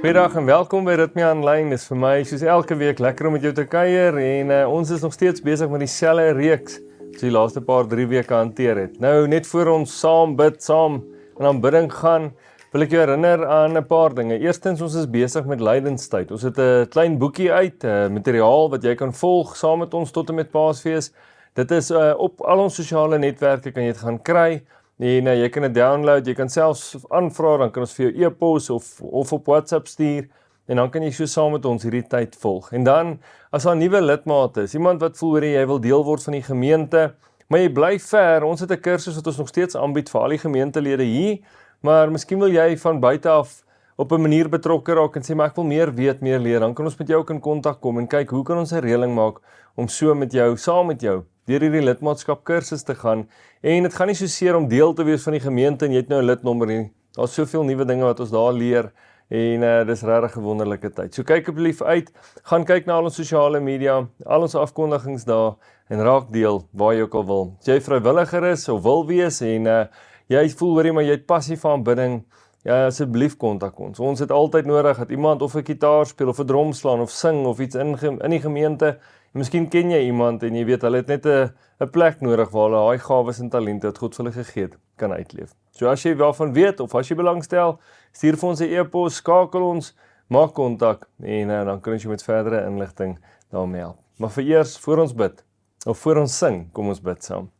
Goeiedag en welkom by Ritme Aanlyn. Dis vir my soos elke week lekker om met jou te kuier en ons is nog steeds besig met dieselfde reeks wat die laaste 3 weke hanteer het. Nou net voor ons saam bid, saam in aanbidding gaan, wil ek jou herinner aan 'n paar dinge. Eerstens, ons is besig met lydenstyd. Ons het 'n klein boekie uit, materiaal wat jy kan volg saam met ons tot en met Paasfees. Dit is op al ons sosiale netwerke kan jy dit gaan kry. En jy kan dit download, jy kan selfs aanvra, dan kan ons vir jou e-pos of op WhatsApp stuur, en dan kan jy so saam met ons hierdie tyd volg. En dan, as daar 'n nuwe lidmaat is, iemand wat voel jy wil deel word van die gemeente, maar jy bly ver, ons het 'n kursus wat ons nog steeds aanbied vir al die gemeentelede hier, maar miskien wil jy van buite af op 'n manier betrokke raak en sê, maar ek wil meer weet, meer leer, dan kan ons met jou ook in kontak kom en kyk, hoe kan ons 'n reëling maak om so met jou, saam met jou, deur hierdie lidmaatskap kursus te gaan. En dit gaan nie so seer om deel te wees van die gemeente en jy het nou 'n lidnommer nie. Daar's soveel nuwe dinge wat ons daar leer en dis regtig 'n wonderlike tyd. So kyk asseblief uit, gaan kyk na al ons sosiale media, al ons afkondigings daar en raak deel waar jy ook al wil. As jy vrywilliger is of wil wees en jy voel maar jy het passie vir aanbidding, ja, asseblief kontak ons. Ons het altyd nodig dat iemand of 'n gitaar speel of 'n drum slaan of sing of iets in die gemeente. Miskien ken jy iemand en jy weet hulle het net 'n plek nodig waar hulle daai gawes en talente wat God vir hulle gegee het, kan uitleef. So as jy waarvan weet of as jy belangstel, stuur vir ons 'n e-pos, skakel ons, maak kontak en dan kan ons jou met verdere inligting daarmee help. Maar vir eers, voor ons bid, of voor ons sing, kom ons bid saam.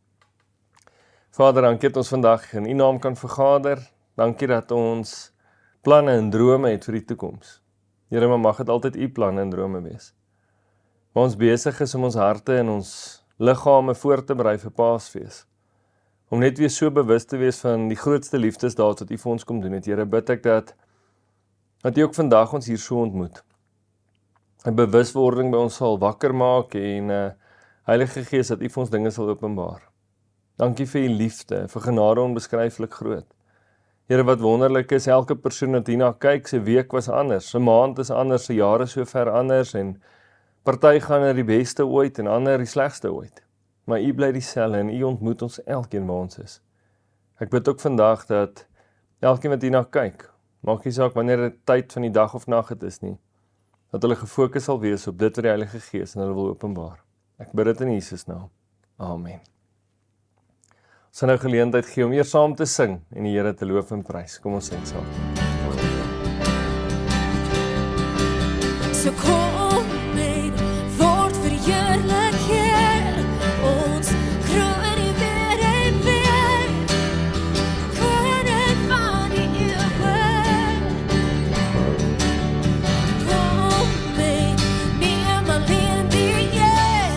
Vader, dankie dat ons vandag in U naam kan vergader. Dankie dat ons planne en drome het vir die toekoms. Here, maar mag dit altyd U planne en drome wees. Maar ons besig is om ons harte en ons liggame voor te berei vir Paasfees. Om net weer so bewus te wees van die grootste liefdesdaad wat U vir ons kom doen het. Here, bid ek dat U ook vandag ons hier so ontmoet. 'n bewuswording by ons sal wakker maak en Heilige Gees dat U vir ons dinge sal openbaar. Dankie vir U liefde, vir genade onbeskryflik groot. Here, wat wonderlik is, elke persoon wat hierna kyk, sy week was anders, sy maand is anders, sy jare so ver anders en party gaan na die beste ooit en ander die slegste ooit. Maar U bly dieselfde en U ontmoet ons elkeen waar ons is. Ek bid ook vandag dat elkeen wat hierna kyk, maak nie saak wanneer dit tyd van die dag of nag dit is nie, dat hulle gefokus sal wees op dit wat die Heilige Gees en hulle wil openbaar. Ek bid dit in Jesus naam. Amen. Ons gaan nou geleentheid gee om eers saam te sing en die Here te loof en prys. Kom ons sing saam. So kom en word verheerlik, Heer, ons kroon U weer en weer, koning van die eeuwe. Kom en neem alleen die eer,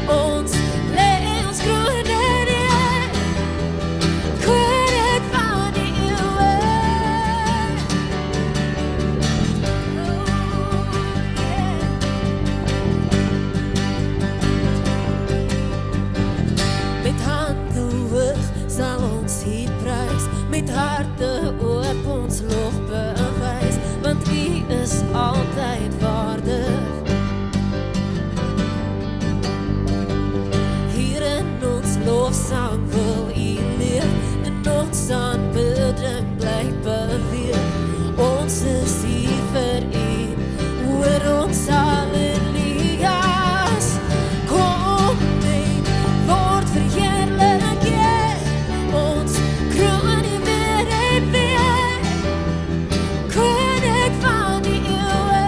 ons lê ons kroon neer, koning van die eeuwe. Met hande hoog sal ons U prys, met harte oop ons lof bewys, want U is altyd waardig. Hier in ons lofsang wil U leef, en ons aanbidding bly beweeg. Ons is hier vir U, hoor ons hallelujahs. Kom en word verheerlik, Heer, ons kroon U weer en weer, koning van die eeuwe.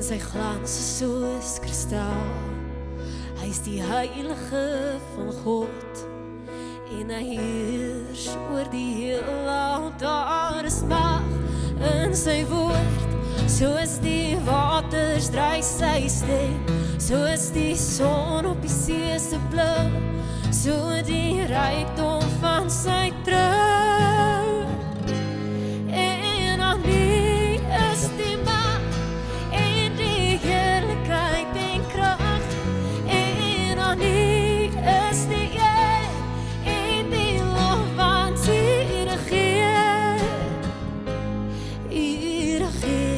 en sy glans is soos kristal. Hy is die heilige van God en hy heers oor die heelal. Daar is mag in sy woord, soos die waters dryf sy stem, soos die son op die see se blou, so die rykdom van sy trou. En aan nie is die mag en die heerlikheid en krag, en aan nie is die eer en die lof, want U regeer, U regeer.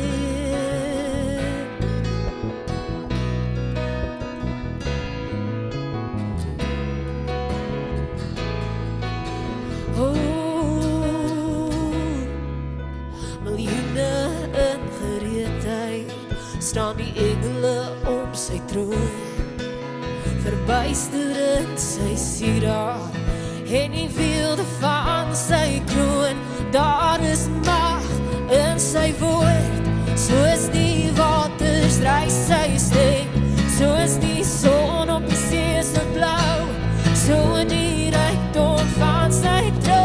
Miljoene in gereedheid staan die engele om sy troon, verbuisterend sy sieraad en die weelde van sy kroon. Daar is mag in sy woord, soos die waters dryf sy stem, soos die son op die see se blou, so die rykdom van sy trou.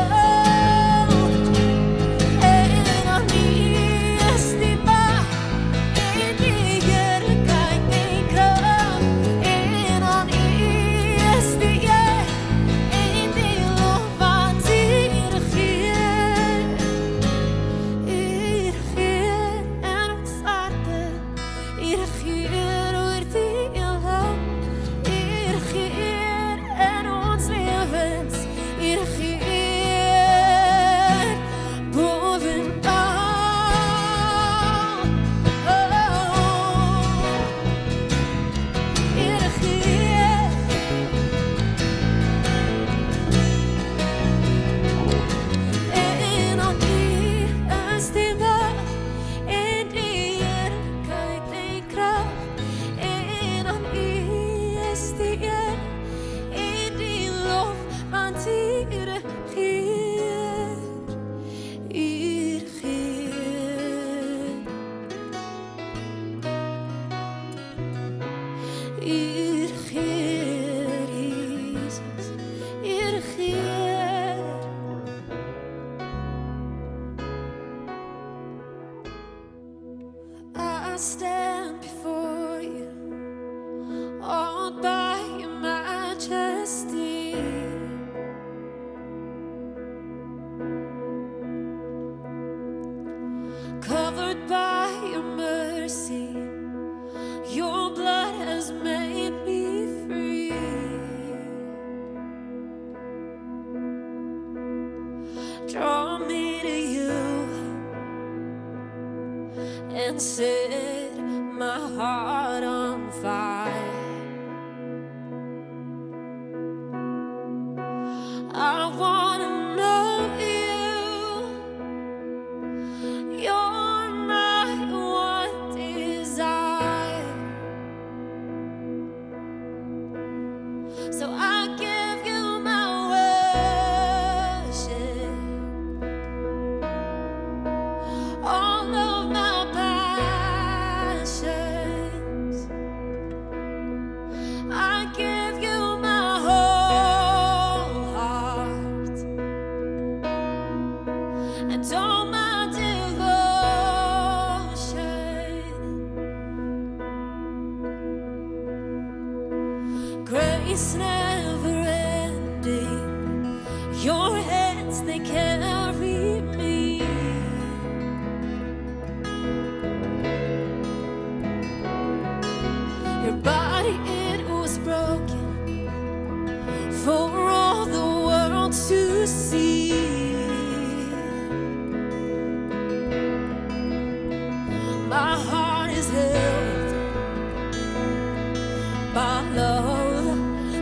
I stand before you, awed by your majesty. Covered by your mercy, your blood has made me free. Draw me to you and set my heart on fire. I want to know you. You're my one desire. So I give you my worship, all of my passions. I give you my whole heart and all my devotion. Grace never ending, your hands they carry me. Your body, it was broken for all the world to see. My heart is held by love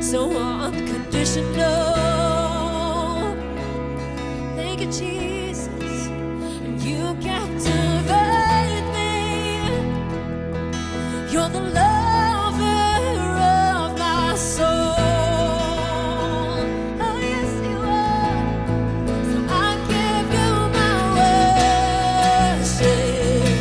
so unconditional. Thank you, Jesus, and you captivate me. You're the lover of my soul. Oh yes, you are. So I give you my worship,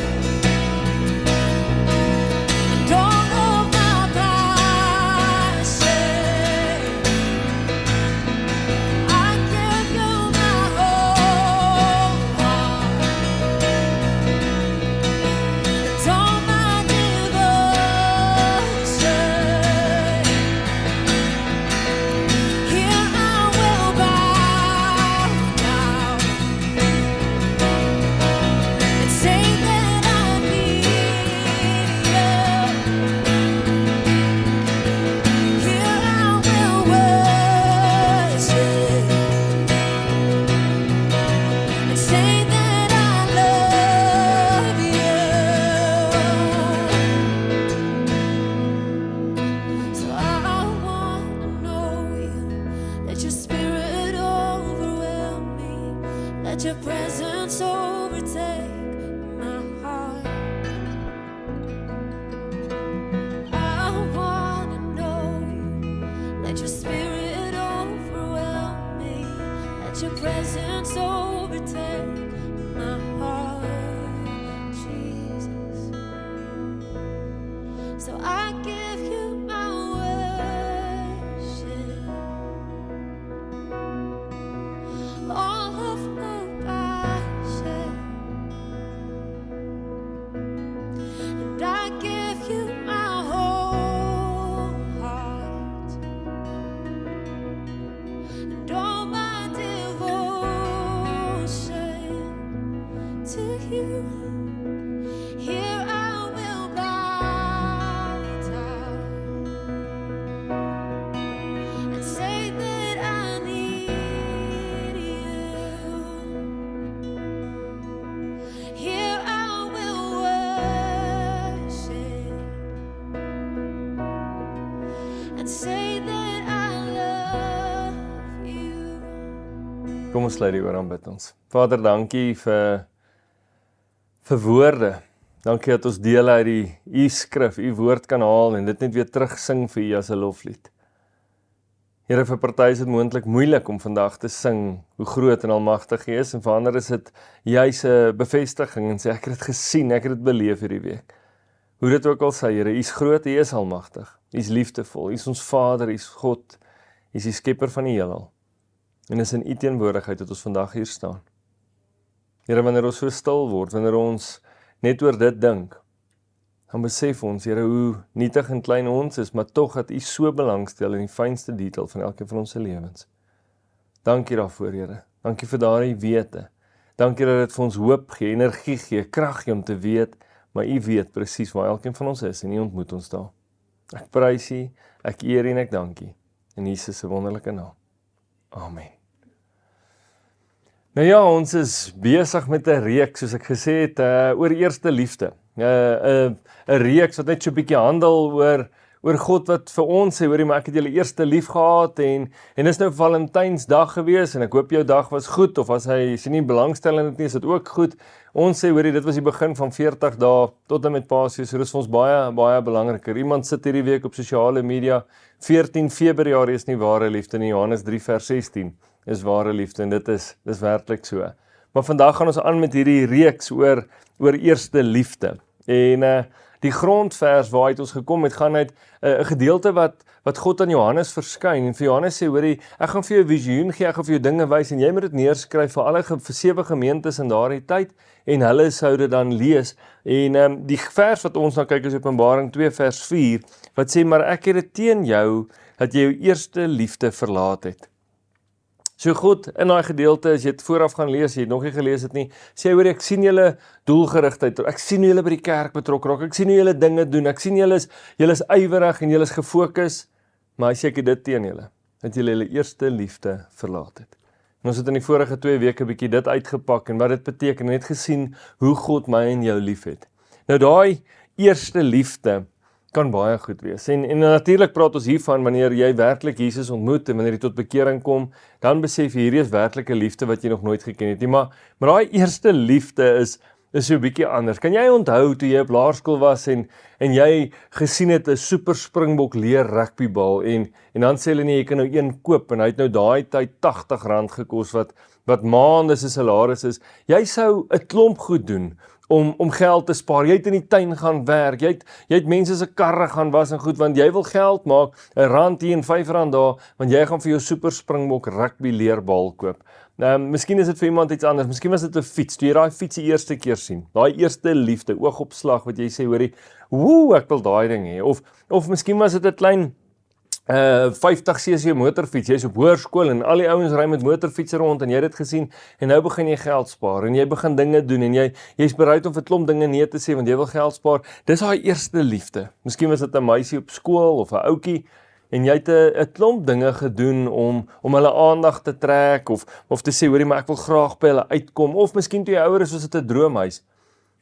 your presence overtake my heart. I wanna know you. Let your spirit overwhelm me. Let your presence overtake my heart, Jesus. So I give you my worship, all of my passion, and I give you my whole heart, and all my devotion to you. Here I will bow down and say that I need you. Here I will worship and say that I love you. Kom ons sluit die oor aan bid ons. Vader, dankie vir woorde. Dankie dat ons deel uit u skrif, u woord kan haal en dit net weer terugsing vir u as 'n loflied. Here, vir party is dit moontlik moeilik om vandag te sing hoe groot en almagtig U is, en vir ander is dit juis 'n bevestiging en sê ek het dit gesien, ek het dit beleef hierdie week. Hoe dit ook al sê, Here, U is groot, U is almagtig, U is liefdevol, U is ons Vader, U is God, U is die skepper van die heelal. En is in U teenwoordigheid dat ons vandag hier staan. Here, wanneer ons so stil word, wanneer ons net oor dit dink, dan besef ons, Here, hoe nietig en klein ons is, maar tog dat U so belangstel in die fynste detail van elkeen van ons se lewens. Dankie daarvoor, Here. Dankie vir daardie wete. Dankie dat dit vir ons hoop gee, energie gee, krag gee om te weet, maar U weet presies waar elkeen van ons is en U ontmoet ons daar. Ek prys U, ek eer U en ek dank U. In Jesus se wonderlike naam. Amen. Nou ja, ons is besig met 'n reeks, soos ek gesê het, oor eerste liefde. 'n reeks wat net so 'n bietjie handel oor God wat vir ons sê, hoorie, maar ek het julle eerste lief gehad, en is nou Valentynsdag gewees, en ek hoop jou dag was goed, of as hy nie belangstel in dit nie, is dit ook goed. Ons sê, hoorie, dit was die begin van 40 dae, tot en met Paasfees, so dit is vir ons baie, baie belangriker. Iemand sit hierdie week op sosiale media, 14 Februarie is nie ware liefde nie, Johannes 3 vers 16 is ware liefde, en dit is werklik so. Maar vandag gaan ons aan met hierdie reeks oor eerste liefde. En die grondvers waaruit ons gekom het, gaan uit 'n gedeelte wat God aan Johannes verskyn, en vir Johannes sê, hoorie, ek gaan vir jou 'n visioen gee, ek gaan vir jou dinge wys, en jy moet dit neerskryf vir 7 gemeentes in daardie tyd, en hulle sou dit dan lees. En die vers wat ons nou kyk is Openbaring 2 vers 4, wat sê, maar ek het dit teen jou, dat jy jou eerste liefde verlaat het. So goed, in daai gedeelte, as jy dit vooraf gaan lees, jy het nog nie gelees het nie, sê hoor, ek sien julle doelgerigtheid, ek sien julle by die kerk betrokke raak, ek sien hoe julle dinge doen, ek sien julle is ywerig en julle is gefokus, maar hy sê ek het dit teen julle, dat julle eerste liefde verlaat het. En ons het in die vorige 2 weke bietjie dit uitgepak, en wat dit beteken, en net gesien hoe God my en jou lief het. Nou daai eerste liefde kan baie goed wees. En natuurlik praat ons hiervan wanneer jy werklik Jesus ontmoet en wanneer jy tot bekering kom, dan besef jy hierdie is werklike liefde wat jy nog nooit geken het nie. Maar daai eerste liefde is so 'n bietjie anders. Kan jy onthou toe jy op laerskool was en jy gesien het 'n super Springbok leer rugbybal en dan sê hulle nee, jy kan nou een koop en hy het nou daai tyd R80 gekos wat maande se salaris is. Jy sou 'n klomp goed doen om geld te spaar. Jy het in die tuin gaan werk, jy het mense se karre gaan was en goed, want jy wil geld maak, R1 hier en R5 daar, want jy gaan vir jou super Springbok rugby leerbal koop. Miskien is dit vir iemand iets anders, miskien was dit 'n fiets, toe jy daai fiets die eerste keer sien, daai eerste liefde, oogopslag, wat jy sê, hoorie, woe, ek wil daai ding hê, of miskien was dit 'n klein 50cc motorfiets, jy is op hoërskool en al die ouens ry met motorfietsse rond en jy het dit gesien en nou begin jy geld spaar en jy begin dinge doen en jy's bereid om vir 'n klomp dinge nee te sê want jy wil geld spaar. Dis daai eerste liefde. Miskien was dit 'n meisie op skool of 'n ouetjie en jy het 'n klomp dinge gedoen om hulle aandag te trek of te sê, hoorie, maar ek wil graag by hulle uitkom, of miskien toe jy ouer is, was dit 'n droomhuis.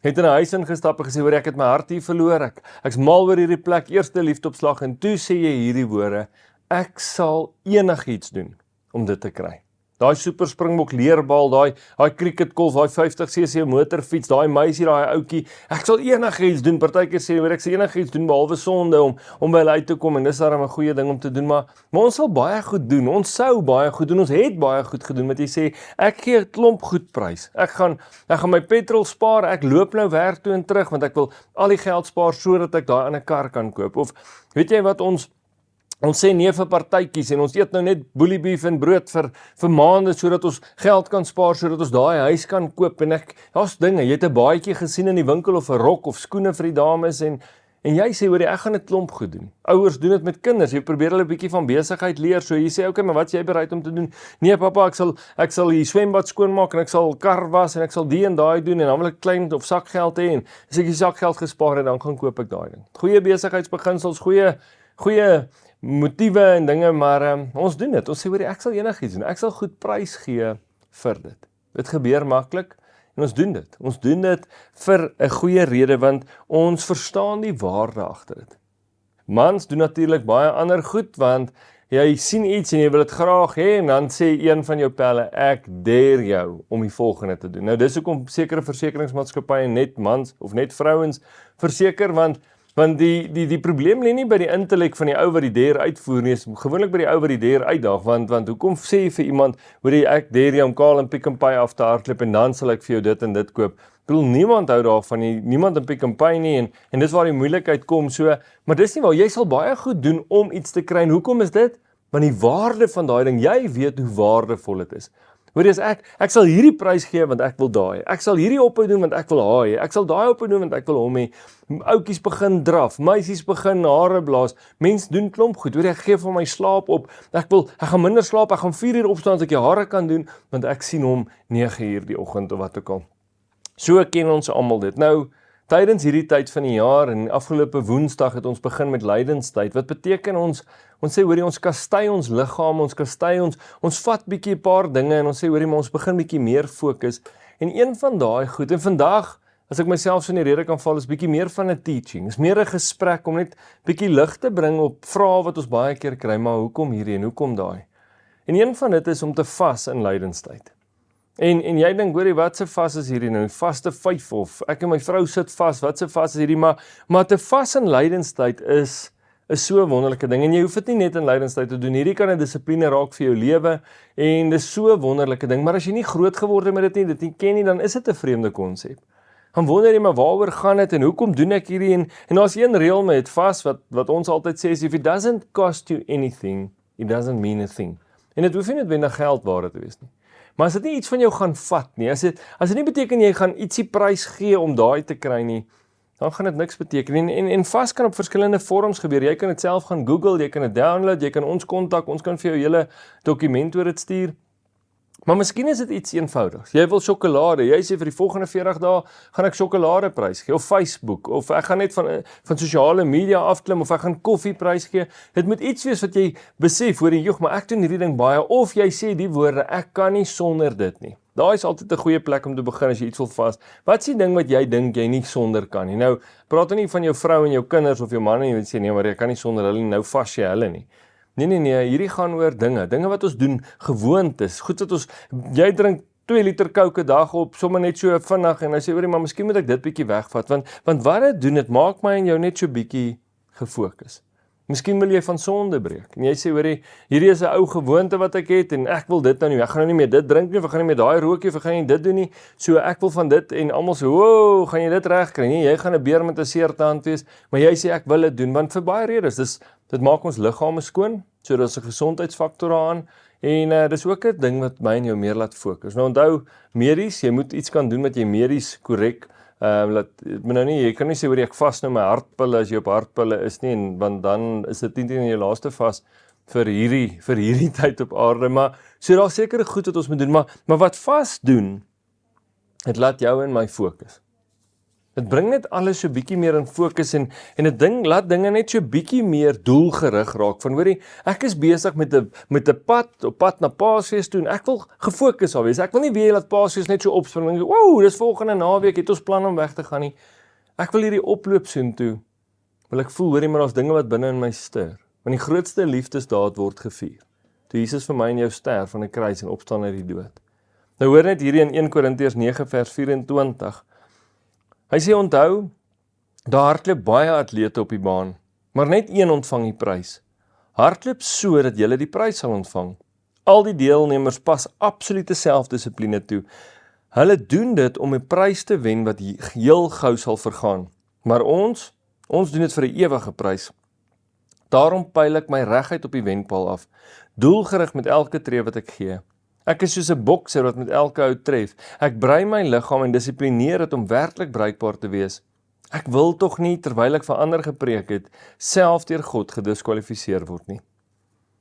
Het in 'n huis ingestap en gesê, hoor, ek het my hart hier verloor, ek's mal oor hierdie plek, eerste liefdeopslag, en toe sê jy hierdie woorde, ek sal enigiets doen om dit te kry. daai super springbok leerbal, daai cricketkolf, daai 50cc motorfiets, daai meisie, daai ouetjie. Ek sal enigiets doen, partykeer sê ek sal enigiets doen behalwe sonde om by hulle uit te kom en dis daarom 'n goeie ding om te doen, maar ons sal baie goed doen. Ons sou baie goed doen. Ons het baie goed gedoen met jy sê ek gee 'n klomp goed prys. Ek gaan my petrol spaar. Ek loop nou werk toe en terug want ek wil al die geld spaar sodat ek daai ander kar kan koop. Of weet jy wat ons sê nee vir partytjies en ons eet nou net boelie beef en brood vir maande sodat ons geld kan spaar sodat ons daai huis kan koop en daar's dinge, jy het 'n baadjie gesien in die winkel of 'n rok of skoene vir die dames en jy sê hoor ek gaan 'n klomp goed doen. Ouers doen dit met kinders. Jy probeer hulle 'n bietjie van besigheid leer. So jy sê okay, maar wat is jy bereid om te doen? Nee pappa, ek sal die swembad skoonmaak en ek sal kar was en ek sal die en daai doen en dan wil ek klein of sakgeld hê en as ek die sakgeld gespaar het dan gaan koop ek daai ding. Goeie besigheidsbeginsels, goeie motiewe en dinge, maar ons doen dit. Ons sê hoor ek sal enigiets doen. Ek sal goed prys gee vir dit. Dit gebeur maklik. En ons doen dit. Ons doen dit vir 'n goeie rede want ons verstaan die waarde agter dit. Mans doen natuurlik baie ander goed want jy sien iets en jy wil dit graag hê en dan sê een van jou pelle ek dare jou om die volgende te doen. Nou dis hoekom sekere versekeringsmaatskappye net mans of net vrouens verseker want die probleem lê nie by die intellek van die ou wat die dare uitvoer nie, is gewoonlik by die ou wat die dare uitdaag, want hoekom sê jy vir iemand, hoor jy ek dare jou om Kaal en Pick n Pay af te hardloop en dan sal ek vir jou dit en dit koop. Ek bedoel, niemand hou daarvan nie, niemand in Pick n Pay nie en dis waar die moeilikheid kom, so, maar dis nie waar, jy sal baie goed doen om iets te kry, en hoekom is dit? Want die waarde van daai ding, jy weet hoe waardevol dit is. Hoor jy, as ek sal hierdie prys gee want ek wil daai. Ek sal hierdie ophou doen want ek wil haai. Ek sal daai ophou doen want ek wil hom hê. Ouetjies begin draf, meisies begin hare blaas. Mense doen klomp goed. Hoor jy, ek gee vir my slaap op. Ek gaan minder slaap. Ek gaan 4 uur opstaan as ek die hare kan doen want ek sien hom 9 uur die oggend of wat ook al. So ken ons almal dit. Nou tydens hierdie tyd van die jaar en afgelope Woensdag het ons begin met lydenstyd. Wat beteken ons sê hoorie ons kastei ons liggaam, ons kastei ons vat bietjie 'n paar dinge en ons sê hoorie maar ons begin bietjie meer fokus. En een van daai goed en vandag as ek myself so in die rede kan val is bietjie meer van 'n teaching. Is meer 'n gesprek om net bietjie lig te bring op vrae wat ons baie keer kry, maar hoekom hierdie en hoekom daai? En een van dit is om te vas in lydenstyd. En jy dink, hoorie, wat se vas is hierdie nou? Vaste 5 of ek en my vrou sit vas, wat se vas is hierdie? Maar te vas in lydenstyd is so 'n wonderlike ding. En jy hoef dit nie net in lydenstyd te doen. Hierdie kan 'n dissipline raak vir jou lewe en dis so 'n wonderlike ding. Maar as jy nie groot geword het met dit nie ken nie, dan is dit 'n vreemde konsep. Dan wonder jy maar waaroor gaan dit en hoekom doen ek hierdie? En daar's een reël met vas wat ons altyd sê is if it doesn't cost you anything, it doesn't mean a thing. En dit hoef nie noodwendig geld waarde te wees nie. Maar as dit nie iets van jou gaan vat nie, as dit nie beteken jy gaan ietsie prys gee om daai te kry nie, dan gaan dit niks beteken. En vas kan op verskillende vorms gebeur. Jy kan dit self gaan Google, jy kan dit download, jy kan ons kontak, ons kan vir jou hele dokument oor dit stuur. Maar miskien is dit iets eenvoudigs. Jy wil sjokolade, jy sê vir die volgende 40 dae gaan ek sjokolade prys gee, of Facebook, of ek gaan net van sosiale media afklim, of ek gaan koffie prys gee. Dit moet iets wees wat jy besef, hoor jy, maar ek doen hierdie ding baie, of jy sê die woorde, ek kan nie sonder dit nie. Daar is altyd 'n goeie plek om te begin as jy iets wil vas. Wat is die ding wat jy dink jy nie sonder kan nie? Nou, praat nie van jou vrou en jou kinders of jou man en jy sê nee, maar jy kan nie sonder hulle nie, nou vas jy hulle nie. Nee, hierdie gaan oor dinge wat ons doen, gewoontes, goed wat jy drink 2 liter Coke 'n dag op, sommer net so vinnig, en hy sê, hoorie, maar miskien moet ek dit bietjie wegvat, want wat dit doen, dit maak my en jou net so bietjie gefokus. Miskien wil jy van sonde breek, en jy sê, hoorie, hierdie is 'n ou gewoonte wat ek het, en ek wil dit nou nie, ek gaan nou nie meer dit drink nie, of ek gaan nie meer daai rook nie, of ek gaan nie dit doen nie, so ek wil van dit, en almal sê, wow, gaan jy dit regkry? Nee, jy gaan 'n beer met 'n seertand wees, maar jy sê, ek wil dit doen, want vir baie redes, dit maak ons liggame skoon, so dit is 'n gesondheidsfaktor aan, en dis ook 'n ding wat my en jou meer laat fokus. Nou onthou, medies, jy moet iets kan doen wat jy medies korrek, jy kan nie sê, hoor ek vas nou my hartpille as jy op hartpille is nie, want dan is dit nie in jou laaste vas vir hierdie tyd op aarde, maar so daar sekere goed wat ons moet doen, maar wat vas doen, dit laat jou en my fokus. Dit bring net alles so bietjie meer in fokus en dit laat dinge net so bietjie meer doelgerig raak. Van hoorie, ek is besig met 'n pad na Paasfees toe en ek wil gefokus daar wees. Ek wil nie weer laat Paasfees net so opspring en wow, dis volgende naweek het ons plan om weg te gaan nie. Ek wil hierdie oploop soontoe. Wil ek voel, hoorie, maar daar's dinge wat binne in my stir. Want die grootste liefdesdaad word gevier. toe Jesus vir my en jou sterf aan 'n kruis en opstaan uit die dood. Nou hoor net hierdie in 1 Korintiërs 9 vers 24. Hy sê onthou, daar hardloop baie atlete op die baan, maar net een ontvang die prys. Hardloop so dat julle die prys sal ontvang. Al die deelnemers pas absolute selfdissipline toe. Hulle doen dit om 'n prys te wen wat heel gou sal vergaan. Maar ons doen dit vir 'n ewige prys. Daarom pyl ek my reguit op die wenpaal af, doelgerig met elke tree wat ek gee. Ek is soos 'n bokser wat met elke hou tref. Ek brei my liggaam en dissiplineer dit om werklik bruikbaar te wees. Ek wil tog nie, terwyl ek vir ander gepreek het, self deur God gediskwalifiseer word nie.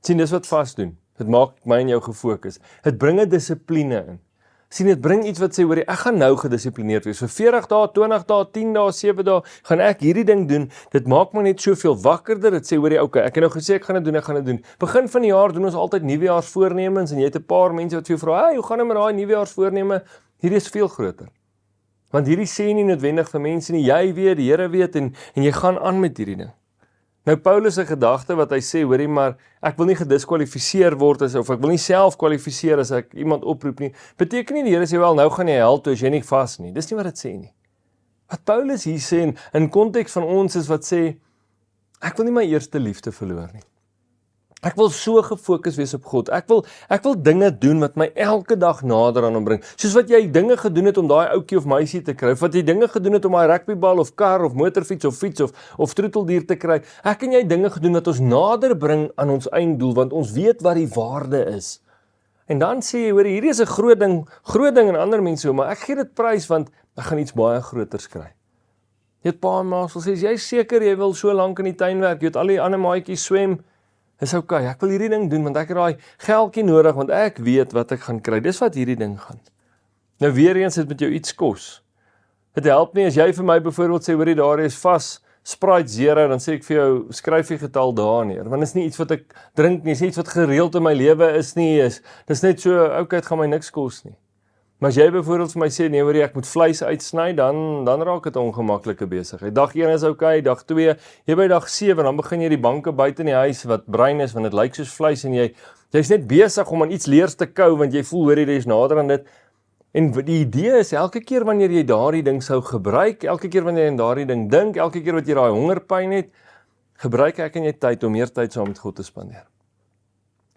Sien, dis wat vas doen. Dit maak my en jou gefokus. Dit bring 'n dissipline in. Sien, dit bring iets wat sê, hoorie, ek gaan nou gedissiplineerd wees. Vir 40 dae, 20 dae, 10 dae, 7 dae, gaan ek hierdie ding doen. Dit maak my net soveel wakkerder. Dit sê, hoorie, okay, ek het nou gesê ek gaan dit doen. Begin van die jaar doen ons altyd nuwejaarsvoornemens en jy het 'n paar mense wat vir jou vra, "Hey, hoe gaan dit met daai nuwejaarsvoorneme?" Hierdie is veel groter. Want hierdie sê nie noodwendig vir mense nie, jy weet, die Here weet en jy gaan aan met hierdie ding. Nou Paulus se gedagte wat hy sê, hoorie, maar ek wil nie gediskwalifiseer word of ek wil nie self kwalifiseer as ek iemand oproep nie, beteken nie die Here sê, wel, nou gaan jy hel toe as jy nie vas nie. Dis nie wat dit sê nie. Wat Paulus hier sê in konteks van ons is wat sê, ek wil nie my eerste liefde verloor nie. Ek wil so gefokus wees op God. Ek wil dinge doen wat my elke dag nader aan hom bring. Soos wat jy dinge gedoen het om daai ouetjie of meisie te kry, of wat jy dinge gedoen het om daai rugbybal of kar of motorfiets of fiets of troeteldier te kry. Ek en jy dinge gedoen wat ons nader bring aan ons einddoel, want ons weet wat die waarde is. En dan sê jy, hoor, hierdie is 'n groot ding en ander mense so, maar ek gee dit prys want ek gaan iets baie groters kry. Jy het pa en ma sê, jy is seker jy wil so lank in die tuin werk, jy het al die ander maatjies swem. Dis okay, ek wil hierdie ding doen, want ek het daai geldjie nodig, want ek weet wat ek gaan kry. Dis wat hierdie ding gaan. Nou weer eens, dit met jou iets kos. Dit help nie as jy vir my byvoorbeeld sê, hoorie, daar is vas Sprite Zero, dan sê ek vir jou, skryf die getal daar neer, want is nie iets wat ek drink nie, is nie iets wat gereeld in my lewe is nie, dis net so, okay, het gaan my niks kos nie. Maar as jy byvoorbeeld vir my sê, nee hoorie, ek moet vleis uitsny, dan raak dit 'n ongemaklike besigheid. Dag 1 is okay, dag 2, jy by dag 7, dan begin jy die banke buite in die huis wat bruin is, want dit lyk soos vleis, en jy's net besig om aan iets leers te kou, want jy voel, hoorie, jy's nader aan dit. En die idee is, elke keer wanneer jy daardie ding sou gebruik, elke keer wanneer jy aan daardie ding dink, elke keer wat jy daai hongerpyn het, gebruik ek en jy tyd om meer tyd saam met God te spandeer.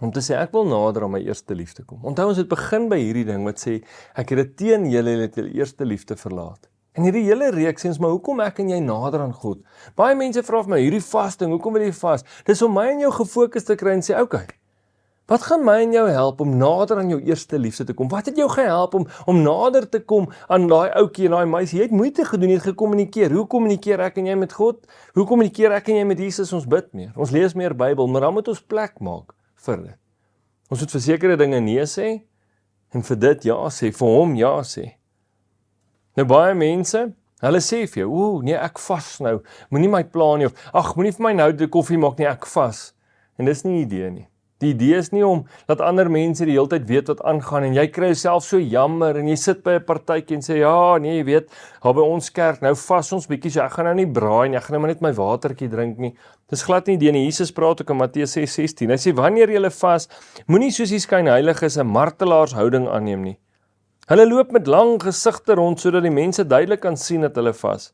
Om te sê, ek wil nader aan my eerste liefde kom. Onthou ons het begin by hierdie ding wat sê, ek het dit teen julle het julle eerste liefde verlaat. En hierdie hele reeks sê ons, maar hoekom ek en jy nader aan God? Baie mense vra vir my, hierdie vasting, hoekom wil jy vas? Dis om my en jou gefokus te kry en sê, okay, wat gaan my en jou help om nader aan jou eerste liefde te kom? Wat het jou gehelp om nader te kom aan daai ouetjie en daai meisie? Jy het moeite gedoen, jy het gekommunikeer. Hoe kommunikeer ek en jy met God? Hoe kommunikeer ek en jy met Jesus? Ons bid meer. Ons lees meer Bybel, maar dan moet ons plek maak vir dit. Ons moet vir sekere dinge nee sê en vir dit ja sê, vir hom ja sê. Nou baie mense, hulle sê vir jou, nee, ek vas nou. Moenie my pla nie of ag, moenie vir my nou die koffie maak nie, ek vas. En dis nie die idee nie. Die idee is nie om dat ander mense die hele tyd weet wat aangaan en jy kry jouself so jammer en jy sit by 'n partytjie en sê ja, nee, jy weet, daar by ons kerk, nou vas ons bietjie, so ek gaan nou nie braai nie, ek gaan nou maar net my watertjie drink nie. Dis glad nie die idee nie. Jesus praat ook in Matteus 6:16. Hy sê wanneer jy vas, moenie soos die skynheiliges 'n martelaarshouding aanneem nie. Hulle loop met lang gesigte rond sodat die mense duidelik kan sien dat hulle vas.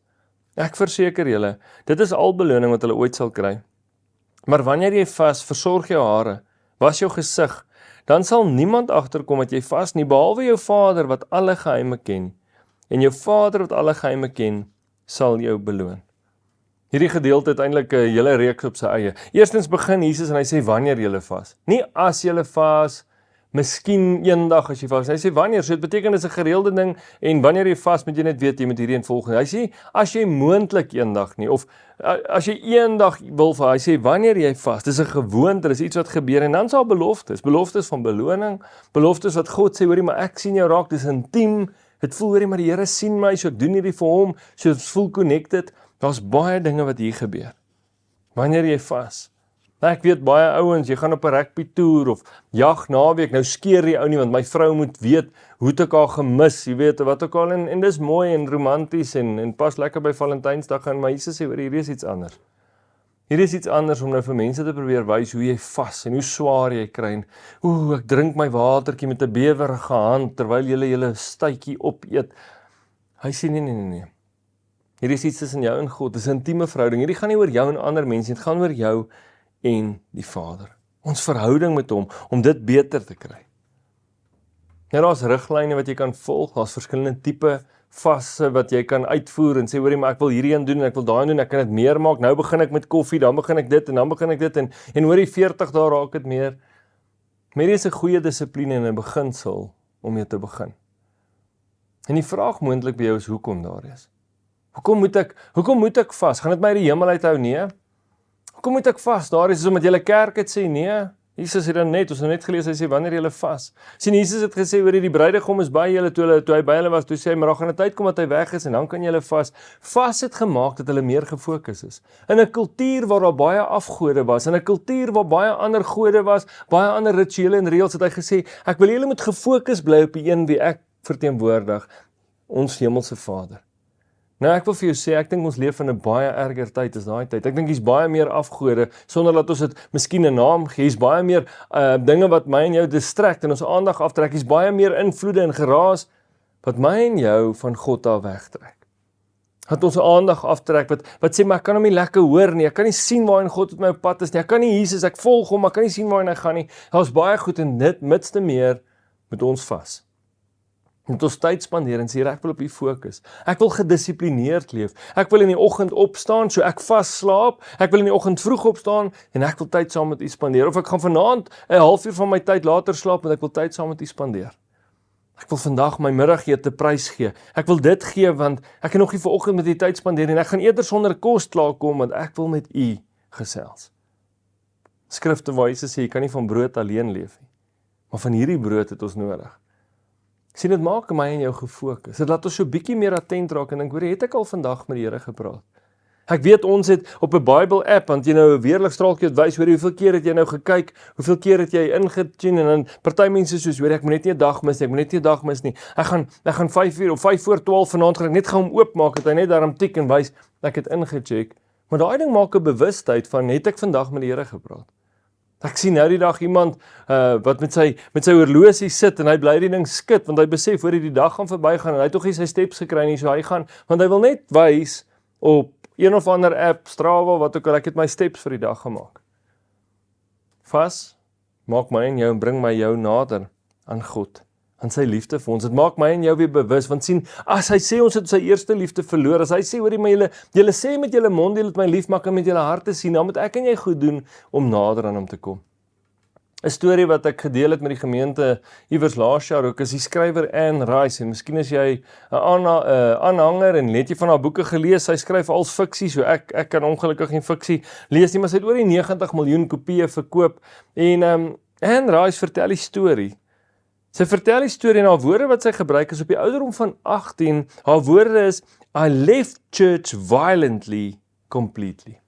Ek verseker julle, dit is al beloning wat hulle ooit sal kry. Maar wanneer jy vas, versorg jou hare, was jou gesig, dan sal niemand agterkom dat jy vas nie, behalwe jou Vader wat alle geheime ken. En jou Vader wat alle geheime ken, sal jou beloon. Hierdie gedeelte het eintlik 'n hele reeks op sy eie. Eerstens begin Jesus en hy sê wanneer jy vas. Nie as jy vas, miskien eendag as jy vas. Hy sê wanneer, so dit beteken dit is 'n gereelde ding en wanneer jy vas, moet jy net weet jy moet hierdie en volgende. Hy sê as jy moontlik eendag nie of as jy eendag wil vas, hy sê wanneer jy vas, dis 'n gewoonte, dis iets wat gebeur en dan is daar beloftes van beloning, beloftes wat God sê, hoorie, maar ek sien jou raak, dis intiem. Dit voel, hoorie, maar die Here sien my, so ek doen hierdie vir hom, so dit voel connected. Daar's baie dinge wat hier gebeur. Wanneer jy vas. Ek weet baie ouens, jy gaan op 'n rugby toer of jag naweek, nou skeer die ou nie, want my vrou moet weet, hoe het ek haar gemis, jy weet, wat ook al, en dis mooi en romanties, en pas lekker by Valentynsdag, en maar Jesus sê, hierdie is iets anders. Hier is iets anders om nou vir mense te probeer wys hoe jy vas en hoe swaar jy kry. En, ek drink my watertjie met 'n bewerige hand terwyl jy julle stytjie opeet. Hy sê nee. Hier is iets tussen jou en God, dis 'n intieme verhouding. Hierdie gaan nie oor jou en ander mense, dit gaan oor jou en die Vader. Ons verhouding met hom, om dit beter te kry. Nou daar's riglyne wat jy kan volg, daar's verskillende tipe vasse wat jy kan uitvoer en sê, hoorie, maar ek wil hierdie een doen en ek wil daai doen, ek kan dit meer maak, nou begin ek met koffie, dan begin ek dit en dan begin ek dit en hoorie 40 dae raak dit meer. Maar hier is 'n goeie dissipline en 'n beginsel om mee te begin. En die vraag moontlik by jou is, hoekom daar is? Hoekom moet ek vas? Gaan dit my uit die hemel uithou? Nee. Hoekom moet ek vas? Daar is omdat julle kerk het sê nee. Jesus het dan net, ons het net gelees, hy sê wanneer julle vas. Sien, Jesus het gesê oor die bruidegom is by julle toe hy by hulle was, toe sê hy, maar daar gaan 'n tyd kom dat hy weg is en dan kan julle vas. Vas het gemaak dat hulle meer gefokus is. In 'n kultuur waar daar baie afgode was, in 'n kultuur waar baie ander gode was, baie ander rituele en reëls, het hy gesê, ek wil julle moet gefokus bly op die een wie ek verteenwoordig, ons hemelse Vader. Nou ek wil vir jou sê, ek dink ons leef in 'n baie erger tyd as daai tyd. Ek dink hier's baie meer afgode, sonder dat ons dit miskien 'n naam gee. Hier's baie meer dinge wat my en jou distrek en ons aandag aftrek. Hier's baie meer invloede en geraas wat my en jou van God af wegtrek. Dat ons aandag aftrek, wat sê, maar ek kan hom nie lekker hoor nie, ek kan nie sien waarheen God met my op pad is nie, ek kan nie Jesus, ek volg hom, ek kan nie sien waarheen hy gaan nie. Daar's baie goed en dit, mitste meer, met ons vas. Moet ons tyd spandeer en sê, ek wil op U fokus. Ek wil gedissiplineerd leef. Ek wil in die oggend opstaan, so ek vas slaap. Ek wil in die oggend vroeg opstaan en ek wil tyd saam met U spandeer. Of ek gaan vanaand 'n halfuur van my tyd later slaap en ek wil tyd saam met U spandeer. Ek wil vandag my middagete prys gee. Ek wil dit gee want ek kan nog nie vanoggend met U tyd spandeer en ek gaan eerder sonder kos klaarkom want ek wil met U gesels. Skrifte waar Jesus sê, jy kan nie van brood alleen leef nie. Maar van hierdie brood het ons nodig. Sien, dit maak my en jou gefokus. Dit laat ons so bietjie meer attent raak en dink, hoor, het ek al vandag met die Here gepraat? Ek weet ons het op 'n Bible app, want jy nou 'n weerligstraaltjie het wys, hoor, hoeveel keer het jy nou gekyk, hoeveel keer het jy ingetune en dan party mense soos, hoor, ek moet net nie 'n dag mis nie, ek moet net nie 'n dag mis nie. Ek gaan 5 uur of 5 voor 12 vanaand gaan ek net gaan hom oopmaak, het hy net daarom tik en wys, ek het ingecheck. Maar daai ding maak 'n bewustheid van, het ek vandag met die Here gepraat? Ek sien nou die dag iemand wat met sy horlosie sit en hy bly die ding skit, want hy besef hoe die dag gaan verbygaan en hy het tog nie sy steps gekry nie, so hy gaan, want hy wil net wys op een of ander app, Strava, wat ook al, ek het my steps vir die dag gemaak. Vas, maak my en jou en bring my jou nader aan God, aan sy liefde vir ons. Dit maak my en jou weer bewus, want sien, as hy sê ons het sy eerste liefde verloor, as hy sê, hoor jy, maar julle sê met julle mond, julle het my lief, maar kan met julle harte sien, dan moet ek en jy goed doen om nader aan hom te kom. 'n Storie wat ek gedeel het met die gemeente iewers laas jaar ook, is die skrywer Anne Rice, en miskien is jy 'n aanhanger en het jy van haar boeke gelees, sy skryf als fiksie, so ek kan ongelukkig nie fiksie lees nie, maar sy het oor die 90 miljoen kopieë verkoop, en Anne Rice vertel die storie. Sy vertel die storie en haar woorde wat sy gebruik is op die ouderdom van 18, haar woorde is, I left church violently, completely.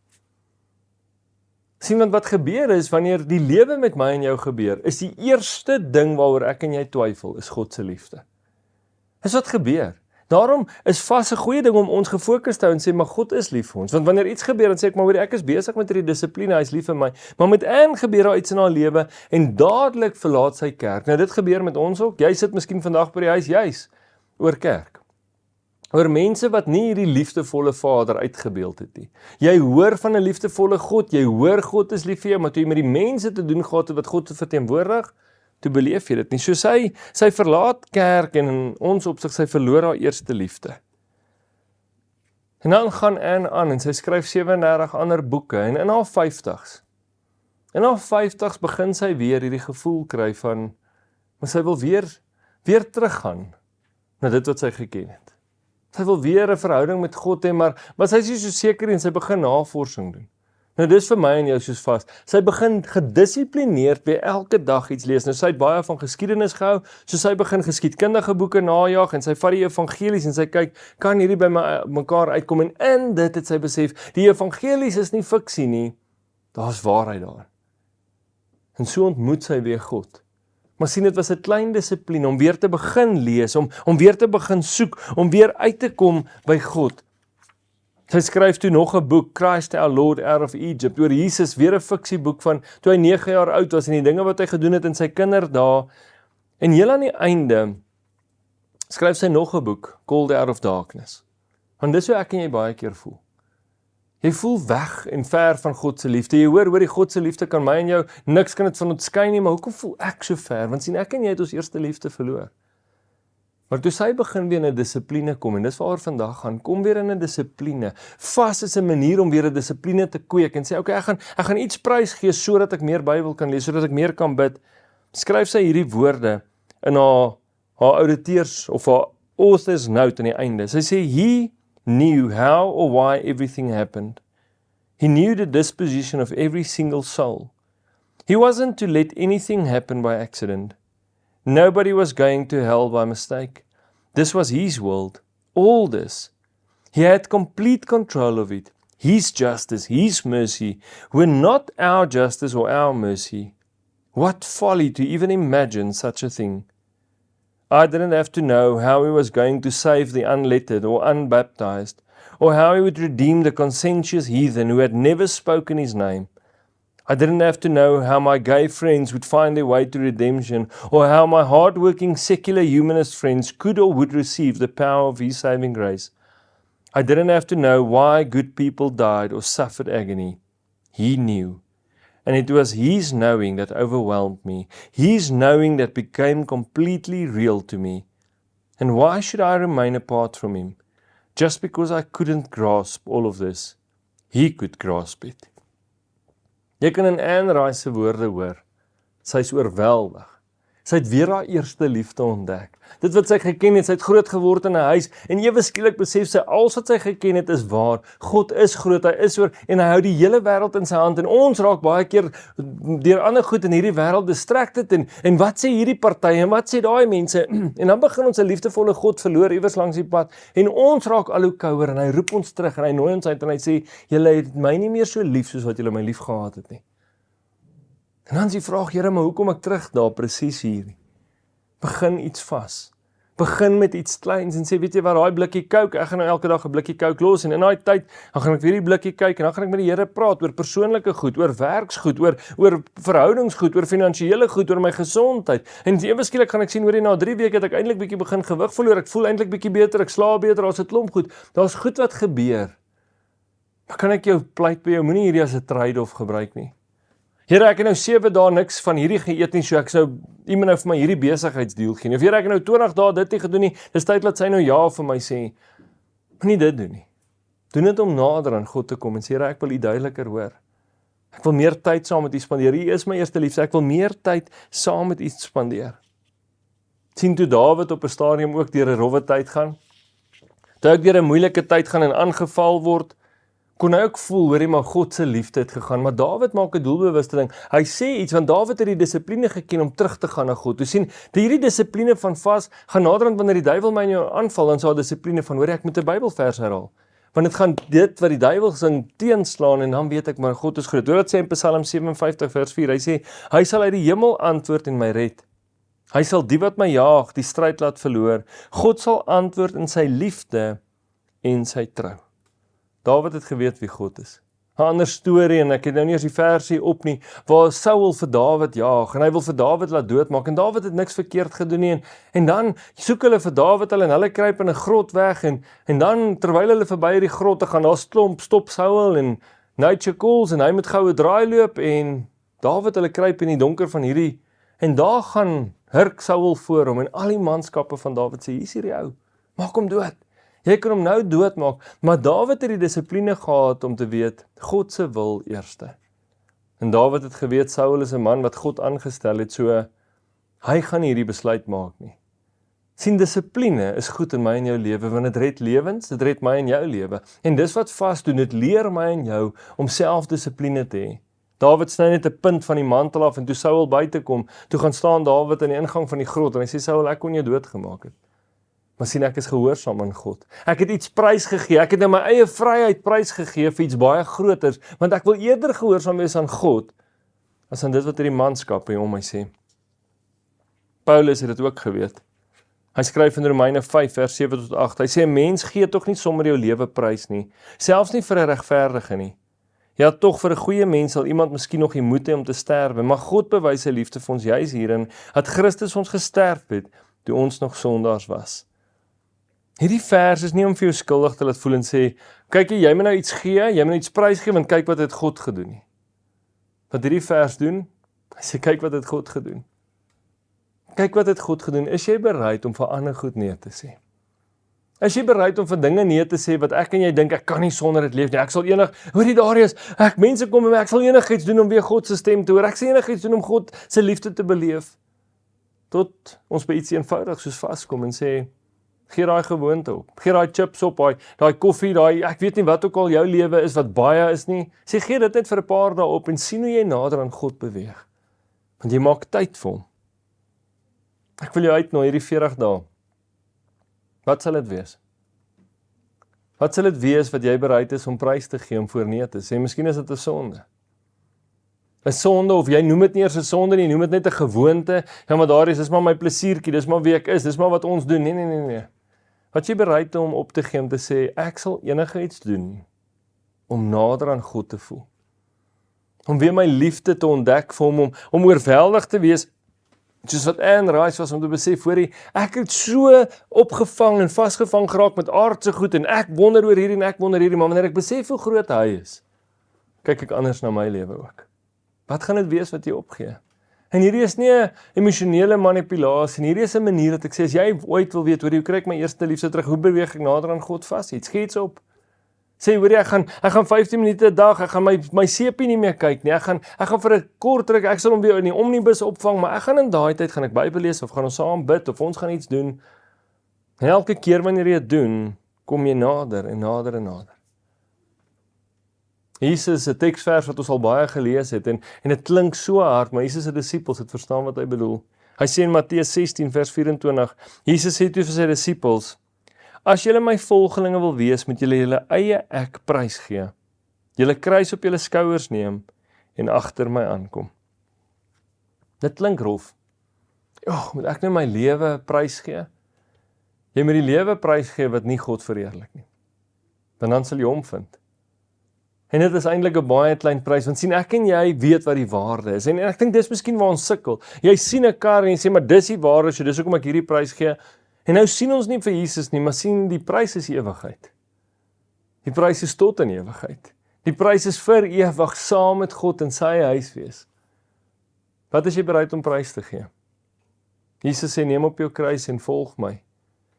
Sien, want wat gebeur is, wanneer die lewe met my en jou gebeur, is die eerste ding waaroor ek en jy twyfel, is God se liefde. Dis wat gebeur. Daarom is vas 'n goeie ding om ons gefokus te hou en sê, maar God is lief vir ons. Want wanneer iets gebeur, dan sê ek, maar hoor, ek is besig met hierdie dissipline, hy is lief vir my. Maar met Anne gebeur daar iets in haar lewe, en dadelik verlaat sy kerk. Nou dit gebeur met ons ook. Jy sit miskien vandag by die huis, juis oor kerk. Oor mense wat nie hierdie liefdevolle Vader uitgebeeld het nie. Jy hoor van 'n liefdevolle God, jy hoor God is lief vir jou, maar toe jy met die mense te doen gehad het wat God te verteenwoordig, toe beleef jy dit nie. So sy verlaat kerk en in ons opsig, sy verloor haar eerste liefde. En dan gaan Anne aan en sy skryf 37 ander boeke en in haar 50's. In haar 50's begin sy weer hierdie gevoel kry van, maar sy wil weer teruggaan na dit wat sy geken het. Sy wil weer 'n verhouding met God hê, maar sy is nie so seker en sy begin navorsing doen. Nou dis vir my en jou soos vas. Sy begin gedissiplineerd weer elke dag iets lees. Nou sy het baie van geskiedenis gehou, so sy begin geskiedkundige boeke najag en sy vat die evangelies en sy kyk, kan hierdie by mekaar uitkom, en in dit het sy besef, die evangelies is nie fiksie nie, daar's waarheid daar. En so ontmoet sy weer God. Maar sien, dit was 'n klein dissipline om weer te begin lees, om weer te begin soek, om weer uit te kom by God. Sy skryf toe nog 'n boek, Christ our Lord out of Egypt, oor Jesus, weer 'n fiksieboek van toe hy 9 jaar oud was en die dinge wat hy gedoen het in sy kinderdae. En heel aan die einde skryf sy nog 'n boek, Called Out of Darkness. Want dis hoe ek en jy baie keer voel. Jy voel weg en ver van God se liefde. Jy hoor die God se liefde kan my en jou, niks kan dit van ons skei nie, maar hoekom voel ek so ver? Want sien, ek en jy het ons eerste liefde verloor. Maar toe sy begin weer in 'n dissipline kom, en dis waar vandag gaan, kom weer in 'n dissipline. Vas is 'n manier om weer 'n dissipline te kweek en sê, okay, ek gaan iets prys gee sodat ek meer Bybel kan lees, sodat ek meer kan bid. Skryf sy hierdie woorde in haar auditeurs of haar author's note aan die einde. Sy sê, he knew how or why everything happened. He knew the disposition of every single soul. He wasn't to let anything happen by accident. Nobody was going to hell by mistake. This was his world. All this. He had complete control of it. His justice, his mercy, were not our justice or our mercy. What folly to even imagine such a thing. I didn't have to know how he was going to save the unlettered or unbaptized, or how he would redeem the conscientious heathen who had never spoken his name. I didn't have to know how my gay friends would find their way to redemption, or how my hard-working secular humanist friends could or would receive the power of his saving grace. I didn't have to know why good people died or suffered agony. He knew. And it was his knowing that overwhelmed me, his knowing that became completely real to me. And why should I remain apart from him? Just because I couldn't grasp all of this. He could grasp it. Jy kan in Anne Rice se woorde hoor, sy is oorweldig. Sy het weer haar eerste liefde ontdek. Dit wat sy geken het, sy het groot geword in 'n huis, en ewe skielik besef sy, alles wat sy geken het is waar. God is groot, hy is oor, en hy hou die hele wêreld in sy hand, en ons raak baie keer deur ander goed in hierdie wêreld distracted, en wat sê hierdie party, en wat sê daai mense, en dan begin ons 'n liefdevolle God verloor iewers langs die pad, en ons raak al hoe kouer, en hy roep ons terug, en hy nooi ons uit, en hy sê, julle het my nie meer so lief soos wat julle my lief gehad het nie. En dan is die vraag, Here, maar hoe kom ek terug daar presies hier? Begin iets vas. Begin met iets kleins en sê, weet jy wat, daai blikkie Coke, ek gaan nou elke dag 'n blikkie Coke los, en in daai tyd, dan gaan ek weer die blikkie kyk, en dan gaan ek met die Here praat oor persoonlike goed, oor werksgoed, oor verhoudingsgoed, oor finansiële goed, oor my gesondheid. En ewe skielik gaan ek sien, hoor jy, na 3 weke het ek eintlik bietjie begin gewig verloor, ek voel eintlik bietjie beter, ek slaap beter, daar's 'n klomp goed. Daar's goed wat gebeur. Maar kan ek jou pleit by jou, moenie hierdie as 'n trade-off gebruik nie. Here, ek het nou 7 dae niks van hierdie geëet nie, so ek sou iemand nou vir my hierdie besigheidsdeal gee nie. Of Here, ek het nou 20 dae dit nie gedoen nie, dis tyd dat sy nou ja vir my sê. Moenie dit doen nie. Doen dit om nader aan God te kom en sê, Here, ek wil U duideliker hoor. Ek wil meer tyd saam met U spandeer. U is my eerste liefde, ek wil meer tyd saam met U spandeer. Sien toe Dawid op 'n stadium ook deur 'n rowwe tyd gaan. Toe ek deur 'n moeilike tyd gaan en aangeval word, kon hy ook voel, hoor jy, maar God se liefde het gegaan, maar Dawid maak 'n doelbewuste ding, hy sê iets, want Dawid het die dissipline geken om terug te gaan na God, jy sien, hierdie dissipline van vas, gaan naderhand wanneer die duiwel my in jou aanval, dan sal dissipline van, hoor jy, ek moet 'n Bybelvers herhaal, want dit gaan dit wat die duiwel sing teenslaan, en dan weet ek, maar God is groot. Hoor wat sê in Psalm 57 vers 4, hy sê, hy sal uit die hemel antwoord en my red, hy sal die wat my jaag, die stryd laat verloor, God sal antwoord in sy liefde en sy trou. Dawid het geweet wie God is. 'n Ander storie, en ek het nou nie eens die versie op nie, waar Saul vir Dawid jaag, en hy wil vir Dawid laat doodmaak, en Dawid het niks verkeerd gedoen nie, en dan soek hulle vir Dawid al, en hulle kruip in 'n grot weg, en dan, terwyl hulle verby die grot te gaan, daar stop Saul, en nature calls, en hy moet gou 'n draai loop, en Dawid, hulle kruip in die donker van hierdie, en daar gaan hurk Saul voor hom, en al die manskappe van Dawid sê, hier is hierdie ou, maak hom dood. Jy kan hom nou doodmaak, maar Dawid het die dissipline gehad om te weet, God se wil eerste. En Dawid het geweet, Saul is 'n man wat God aangestel het, so hy gaan nie hierdie besluit maak nie. Sien, dissipline is goed in my en jou lewe, want dit red lewens, dit red my en jou lewe. En dis wat vas doen, dit leer my en jou om selfdissipline te hê. Dawid sny net 'n punt van die mantel af, en toe Saul buite kom, toe gaan staan Dawid in die ingang van die grot, en hy sê, Saul, ek kon jou doodgemaak het. Maar sien, ek is gehoorsaam aan God. Ek het iets prys gegee, ek het nou my eie vryheid prys gegee vir iets baie groters, want ek wil eerder gehoorsaam wees aan God, as aan dit wat hierdie manskap hier om my sê. Paulus het dit ook geweet. Hy skryf in Romeine 5 vers 7 tot 8. Hy sê 'n mens gee tog nie sommer jou lewe prys nie, selfs nie vir 'n regverdige nie. Ja, tog vir 'n goeie mens sal iemand miskien nog die moed hê om te sterwe, maar God bewys sy liefde vir ons juis hierin dat Christus ons gesterf het toe ons nog sondaars was. Hierdie vers is nie om vir jou skuldig te laat voel en sê, kyk jy moet nou iets gee, jy moet nou iets prys gee, want kyk wat het God gedoen nie. Wat hierdie vers doen, hy sê kyk wat het God gedoen. Kyk wat het God gedoen, is jy bereid om vir ander goed nee te sê? Is jy bereid om vir dinge nee te sê wat ek en jy dink, ek kan nie sonder dit leef nie, ek sal hoorie Darius, mense kom en ek sal enigiets doen om weer God se stem te hoor, ek sal enigiets doen om God se liefde te beleef, tot ons by iets eenvoudig soos vaskom en sê, gee daai gewoonte op, gee daai chips op, daai koffie, ek weet nie wat ook al jou lewe is, wat baie is nie, sê gee dit net vir 'n paar dae op en sien hoe jy nader aan God beweeg, want jy maak tyd vir hom. Ek wil jou uitnooi hierdie 40 dae. Wat sal dit wees? Wat sal dit wees wat jy bereid is om prys te gee om voor nee te sê? Miskien is dit 'n sonde. 'n Sonde, of jy noem dit nie eers 'n sonde nie, noem dit net 'n gewoonte. Ja, maar daar is maar my plesiertjie, dis maar wie ek is, dis maar wat ons doen. Nee. Wat jy bereid om op te gee om te sê, ek sal enigiets doen om nader aan God te voel. Om weer my liefde te ontdek vir hom, om oorweldig te wees, soos wat Anne Rice was om te besef, hoorie, ek het so opgevang en vasgevang geraak met aardse goed, en ek wonder oor hierdie en ek wonder hierdie, maar wanneer ek besef hoe groot hy is, kyk ek anders na my lewe ook. Wat gaan dit wees wat jy opgee? En hierdie is nie 'n emosionele manipulasie, hierdie is 'n manier dat ek sê, as jy ooit wil weet, hoe kry ek my eerste liefde terug, hoe beweeg ek nader aan God vas, gee iets op. Sê, hoorie, ek gaan 15 minute 'n dag, ek gaan my sepie nie meer kyk nie, ek gaan vir 'n kort ruk, ek sal hom weer in die omnibus opvang, maar ek gaan in daai tyd, gaan ek Bybel lees, of gaan ons saam bid, of ons gaan iets doen. En elke keer wanneer jy dit doen, kom jy nader en nader en nader. Jesus, 'n teksvers wat ons al baie gelees het, en dit klink so hard, maar Jesus se disippels het verstaan wat hy bedoel. Hy sê in Matteus 16 vers 24, Jesus sê toe vir sy disippels, as julle my volgelinge wil wees, moet julle julle eie ek prys gee. Julle kruis op julle skouers neem en agter my aankom. Dit klink rof. Moet ek nou my lewe prys gee? Jy moet die lewe prys gee wat nie God verheerlik nie. Want dan sal jy hom vind. En dit is eintlik 'n baie klein prys, want sien ek en jy weet wat die waarde is. En ek dink dis miskien waar ons sukkel. Jy sien 'n kar en jy sê, maar dis die waarde, so dis hoekom ek hierdie prys gee. En nou sien ons nie vir Jesus nie, maar sien die prys is ewigheid. Die prys is tot in ewigheid. Die prys is vir ewig saam met God in sy huis wees. Wat is jy bereid om prys te gee? Jesus sê, neem op jou kruis en volg my.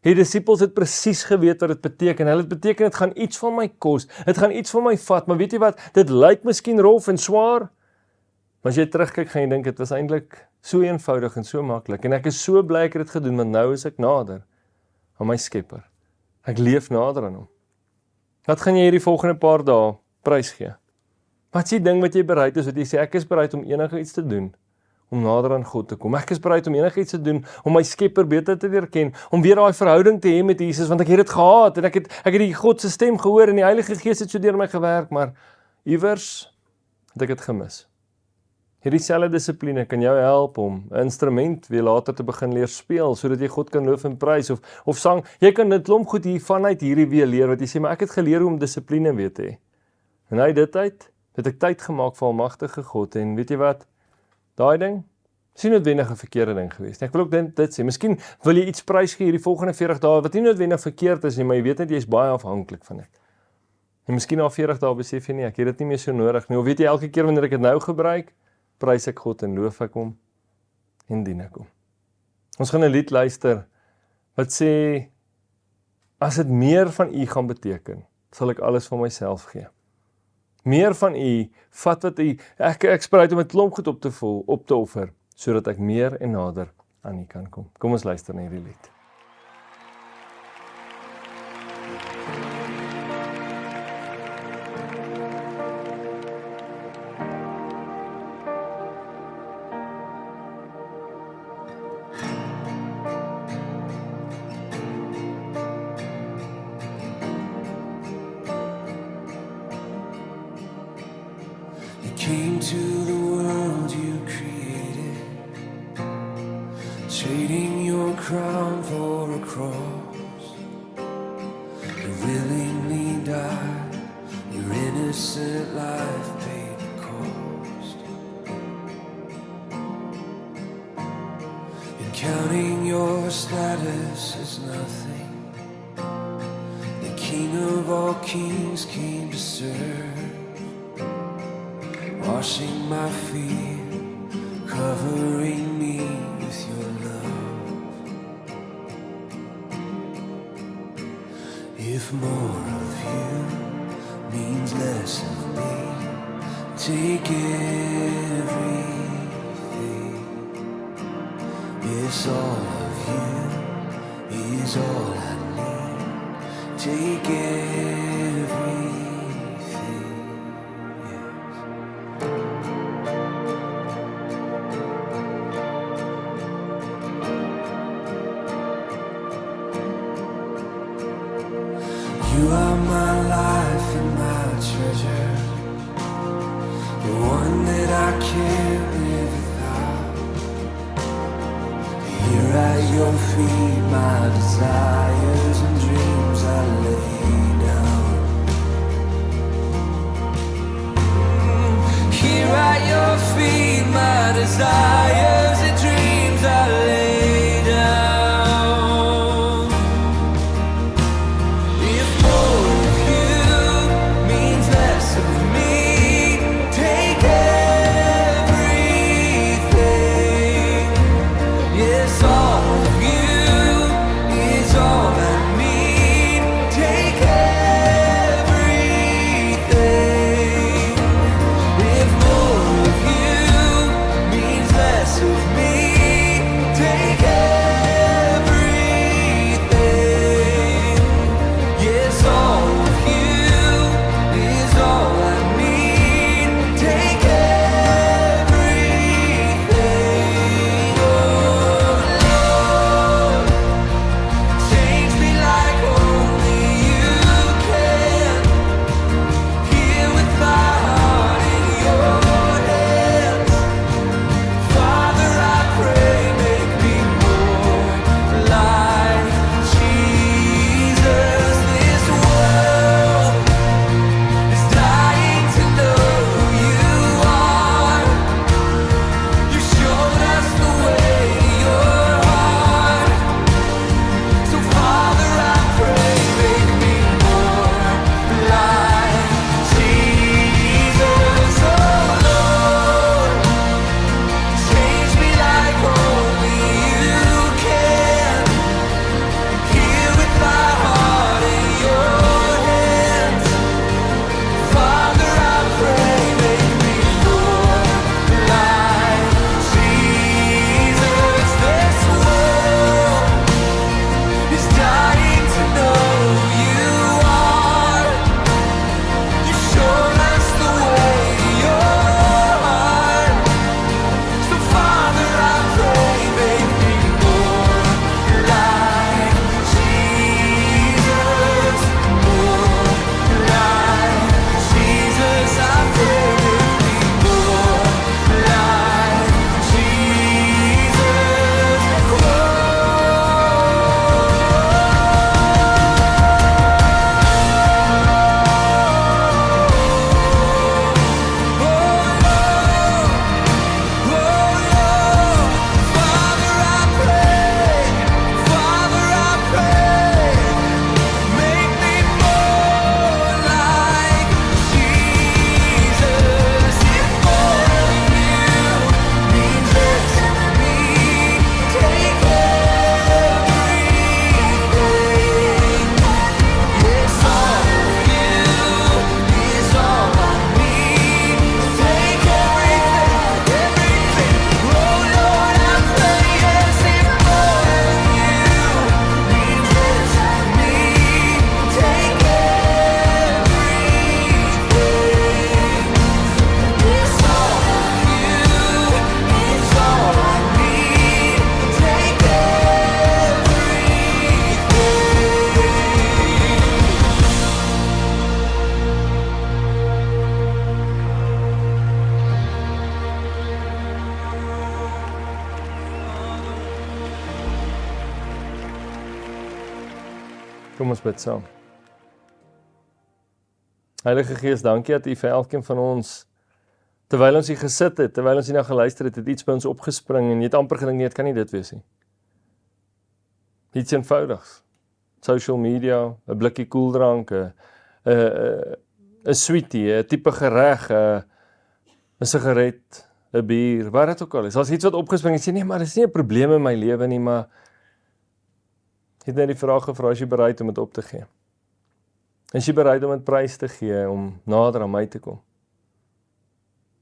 Die disippels het presies geweet wat dit beteken. Hulle het beteken, dit gaan iets van my kos, dit gaan iets van my vat, maar weet jy wat, dit lyk miskien rof en swaar, maar as jy terugkyk, gaan jy dink, dit was eintlik so eenvoudig en so maklik, en ek is so bly ek het dit gedoen, want nou is ek nader aan my Skepper. Ek leef nader aan hom. Wat gaan jy hierdie volgende paar dae prys gee? Wat is die ding wat jy bereid is, wat jy sê, ek is bereid om enige iets te doen, om nader aan God te kom. Ek is bereid om enigiets te doen, om my Skepper beter te leer ken, om weer daai verhouding te hê met Jesus, want ek het dit gehad, en ek het die God se stem gehoor, en die Heilige Gees het so deur my gewerk, maar iewers het ek dit gemis. Hierdie selfde dissipline kan jou help om 'n instrument weer later te begin leer speel, sodat jy God kan loof en prys, of sang. Jy kan dit klomp goed hier vanuit hierdie weer leer, wat jy sê, maar ek het geleer hoe om dissipline weer te hê. En uit dit uit, het ek tyd gemaak vir almagtige God, en weet jy wat, daai ding, is nie noodwendig 'n verkeerde ding geweest. Ek wil ook dit sê, miskien wil jy iets prys gee hierdie volgende 40 dae, wat nie noodwendig verkeerd is nie, maar jy weet net, jy is baie afhanklik van dit. En miskien na 40 dae besef jy nie, ek het dit nie meer so nodig nie, of weet jy, elke keer wanneer ek dit nou gebruik, prys ek God en loof ek hom, en dien ek hom. Ons gaan 'n lied luister, wat sê, as dit meer van U gaan beteken, sal ek alles van myself gee. Meer van U, vat wat U, ek is bereid om 'n klomp goed op te offer, sodat ek meer en nader aan U kan kom. Kom ons luister na hierdie lied. Came to the world you created, trading your crown for cross. You willingly died, your innocent life paid the cost. And counting your status is nothing. The King of all kings came to serve, washing my feet, covering me with your love. If more of you means less of me, take everything. Yes, all of you is all I need. Take everything. Yes. You are my life and my treasure, the one that I can't live without. Here at your feet, my desires and dreams I lay down. Here at your feet, my desires and dreams I lay down. If more of you means less of me, take everything. Yes, all of you is all I need. Take everything. If more of you means less Kom ons bid saam. Heilige Gees, dankie dat U vir elkeen van ons, terwyl ons hier gesit het, terwyl ons hier nou geluister het, het iets by ons opgespring en jy het amper gedink, nee, dit kan nie dit wees nie. Iets eenvoudigs. Social media, 'n blikkie koeldrank, 'n sweetie, 'n tipe gereg, 'n sigaret, 'n bier, wat dit ook al is. As iets wat opgespring is, sê nee, maar dis nie 'n probleem in my lewe nie, maar jy het net die vraag gevra, is jy bereid om dit op te gee? Is jy bereid om dit prys te gee, om nader aan my te kom?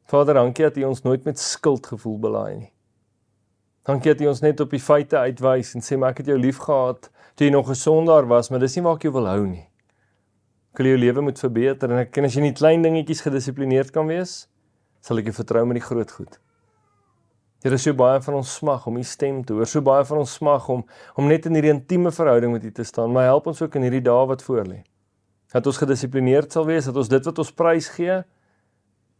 Vader, dankie dat U ons nooit met skuldgevoel belaai nie. Dankie dat U ons net op die feite uitwys en sê, maar ek het jou lief gehad, toe jy nog 'n sondaar was, maar dis nie waar ek jou wil hou nie. Ek wil jou lewe moet verbeter, en ek ken as jy nie klein dingetjies gedissiplineerd kan wees, sal ek jou vertrou met die groot goed. Here, so baie van ons smag om U stem te hoor, so baie van ons smag om net in hierdie intieme verhouding met U te staan, maar help ons ook in hierdie dae wat voor lê. Dat ons gedissiplineerd sal wees, dat ons dit wat ons prys gee,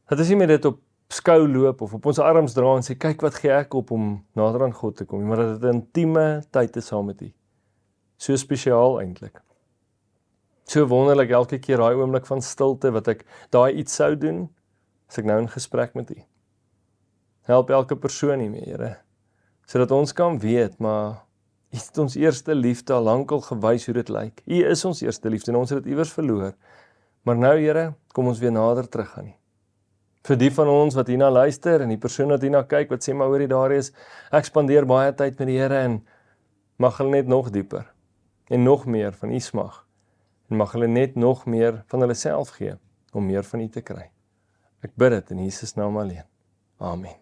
dat ons nie met dit op skou loop of op ons arms dra en sê, kyk wat gee ek op om nader aan God te kom, maar dat dit 'n intieme tyd is saam met U. So spesiaal eintlik. So wonderlik elke keer daai oomblik van stilte wat ek daai iets sou doen, as ek nou in gesprek met U. Help elke persoon hiermee, Here, sodat ons kan weet, maar U het ons eerste liefde al lankal gewys hoe dit lyk. U is ons eerste liefde en ons het dit iewers verloor. Maar nou, Here, kom ons weer nader terug aan U. Vir die van ons wat hierna luister en die persoon wat hierna kyk, wat sê maar hoorie daar is, ek spandeer baie tyd met die Here en mag hulle net nog dieper en nog meer van U smag. En mag hulle net nog meer van hulle self gee om meer van U te kry. Ek bid dit in Jesus naam alleen. Amen.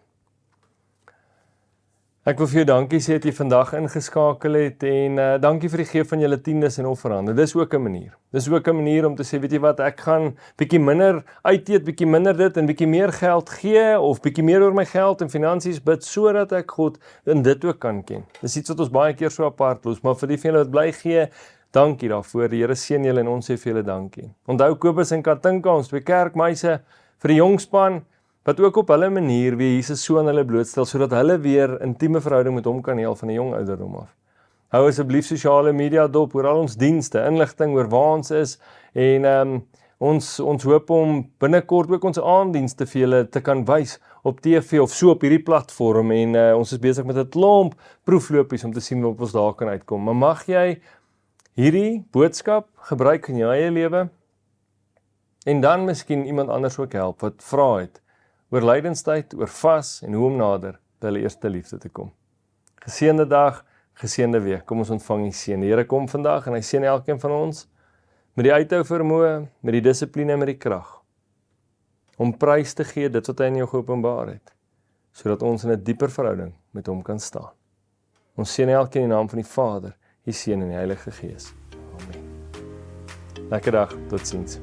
Ek wil vir jou dankie sê dat jy vandag ingeskakel het en dankie vir die gee van julle tiendes en offerande. Dis ook 'n manier. Dis ook 'n manier om te sê, weet jy wat, ek gaan bietjie minder uit eet, bietjie minder dit en bietjie meer geld gee of bietjie meer oor my geld en finansies bid sodat ek God in dit ook kan ken. Dis iets wat ons baie keer so apart los, maar vir die van julle wat bly gee, dankie daarvoor. Die Here seën julle en ons sê vir julle dankie. Onthou Kobus en Katinka, ons twee kerkmeise vir die jongspan wat ook op hulle manier weer Jesus so aan hulle blootstel, sodat hulle weer intieme verhouding met hom kan hê van 'n jong ouderdom af. Hou asseblief sosiale media dop oor al ons dienste, inligting oor waar ons is, en ons hoop om binnekort ook ons aanddienste vir julle te kan wys op TV of so op hierdie platform, en ons is besig met 'n klomp proeflopies om te sien wat ons daar kan uitkom. Maar mag jy hierdie boodskap gebruik in jou eie lewe, en dan miskien iemand anders ook help, wat vra het, oor lydenstyd, oor vas en hoe om nader by hulle eerste liefde te kom. Geseënde dag, geseënde week. Kom ons ontvang die seën. Die Here kom vandag en hy seën elkeen van ons met die uithou vermoë, met die dissipline en met die krag om prys te gee dit wat hy in jou geopenbaar het, sodat ons in 'n dieper verhouding met hom kan staan. Ons seën elkeen in die naam van die Vader, die Seun en die Heilige Gees. Amen. Lekker dag, totsiens.